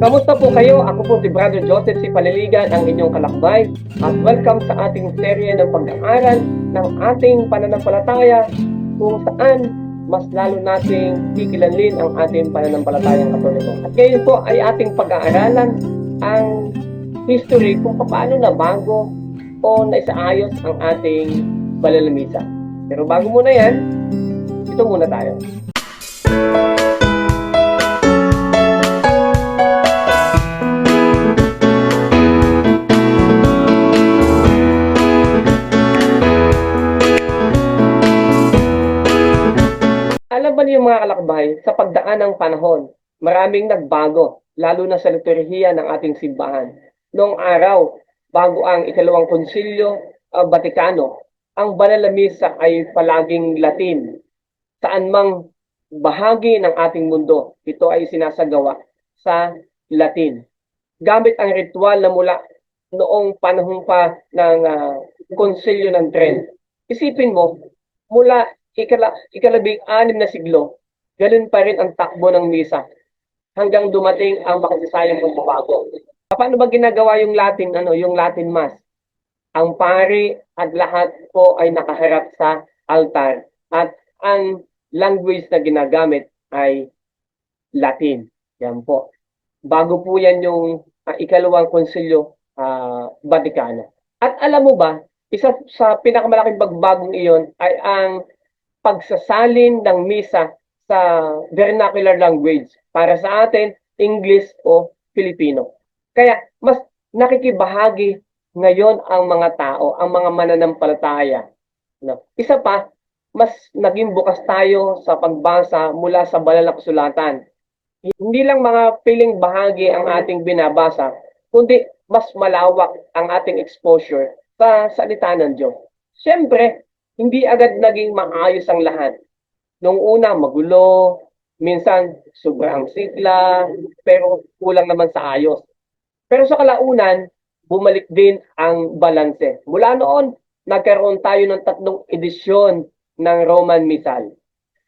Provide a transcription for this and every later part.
Kamusta po kayo? Ako po si Brother Joseph C. Paliligan, ang inyong kalakbay. At welcome sa ating serye ng pag-aaral ng ating pananampalataya kung saan mas lalo nating kikilanlin ang ating pananampalatayang Katoliko. At ngayon po ay ating pag-aaralan ang history kung paano na bago o naisaayos ang ating banal na misa. Pero bago muna yan, ito muna tayo. Alam ba niyo mga kalakbay, sa pagdaan ng panahon, maraming nagbago, lalo na sa liturhiya ng ating simbahan. Noong araw, bago ang ikalawang konsilyo Vatikano, ang banal na misa ay palaging Latin. Saan mang bahagi ng ating mundo, ito ay sinasagawa sa Latin. Gamit ang ritual na mula noong panahon pa ng konsilyo ng Trent. Isipin mo, mula ikalabing-anim na siglo, ganun pa rin ang takbo ng misa hanggang dumating ang makasasayang pagbabago. Paano ba ginagawa yung Latin Mass? Ang pari at lahat po ay nakaharap sa altar at ang language na ginagamit ay Latin. Yan po. Bago po yan yung ikalawang konsilyo Vatikano. At alam mo ba, isa sa pinakamalaking pagbagong iyon ay ang pagsasalin ng misa sa vernacular language. Para sa atin, English o Filipino. Kaya mas nakikibahagi ngayon ang mga tao, ang mga mananampalataya. No? Isa pa, mas naging bukas tayo sa pagbasa mula sa banal na kasulatan. Hindi lang mga piling bahagi ang ating binabasa, kundi mas malawak ang ating exposure sa salita ng Diyos. Siyempre, hindi agad naging maayos ang lahat. Noong una, magulo, minsan sobrang sigla, pero kulang naman sa ayos. Pero sa kalaunan, bumalik din ang balanse. Mula noon, nagkaroon tayo ng 3 edisyon ng Roman Missal.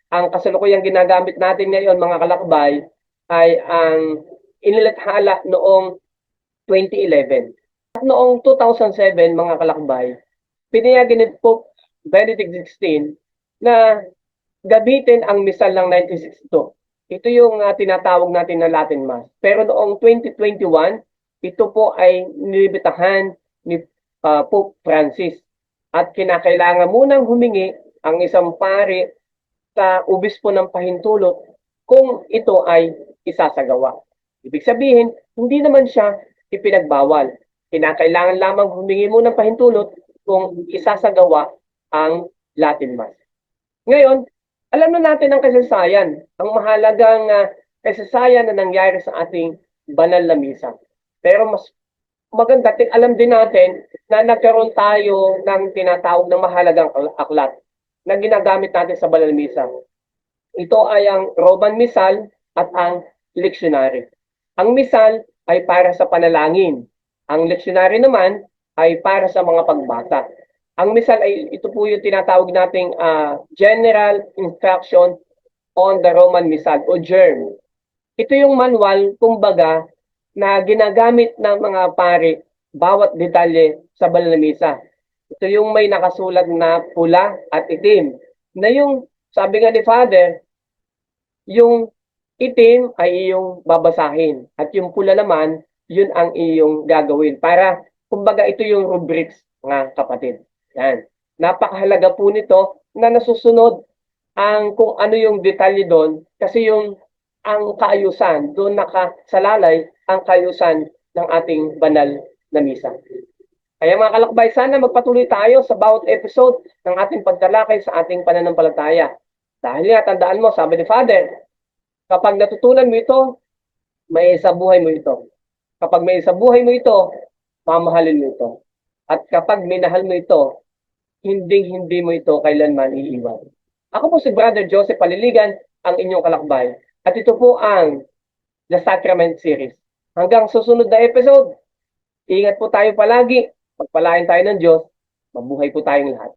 Ang kasalukuyang ginagamit natin ngayon, mga kalakbay, ay ang inilathala noong 2011. At noong 2007, mga kalakbay, pinayagan ni Pope Benedict XVI na gamitin ang misal ng 1962. Ito yung tinatawag natin na Latin Mass. Pero noong 2021, ito po ay nilibitahan ni Pope Francis. At kinakailangan munang humingi ang isang pari sa obispo ng pahintulot kung ito ay isasagawa. Ibig sabihin, hindi naman siya ipinagbawal. Kinakailangan lamang humingi muna ng pahintulot kung isasagawa ang Latin Mass. Ngayon, alam na natin ang kasaysayan, ang mahalagang kasaysayan na nangyari sa ating banal na misa. Pero mas maganda, alam din natin na nagkaroon tayo ng tinatawag na mahalagang aklat na ginagamit natin sa banal na misa. Ito ay ang Roman Missal at ang Lectionary. Ang Missal ay para sa panalangin. Ang Lectionary naman ay para sa mga pagbasa. Ang Missal ay ito po yung tinatawag nating General Instruction on the Roman Missal o GERM. Ito yung manual, kumbaga, na ginagamit ng mga pari bawat detalye sa banal na misa. Ito yung may nakasulat na pula at itim. Na yung, sabi nga ni Father, yung itim ay iyong babasahin. At yung pula naman, yun ang iyong gagawin. Para, kumbaga, ito yung rubrics, mga kapatid. Yan. Napakahalaga po nito na nasusunod ang kung ano yung detalye doon kasi yung ang kaayusan, doon nakasalalay ang kaayusan ng ating banal na misa. Kaya mga kalakbay, sana magpatuloy tayo sa bawat episode ng ating pagtalakay sa ating pananampalataya. Dahil nga, tandaan mo, sabi ni Father, kapag natutunan mo ito, may isa buhay mo ito. Kapag may isa buhay mo ito, mamahalin mo ito. At kapag minahal mo ito, hindi mo ito kailanman iiwan. Ako po si Brother Joseph Paliligan, ang inyong kalakbay. At ito po ang The Sacrament Series. Hanggang susunod na episode, ingat po tayo palagi. Pagpalain tayo ng Diyos. Mabuhay po tayong lahat.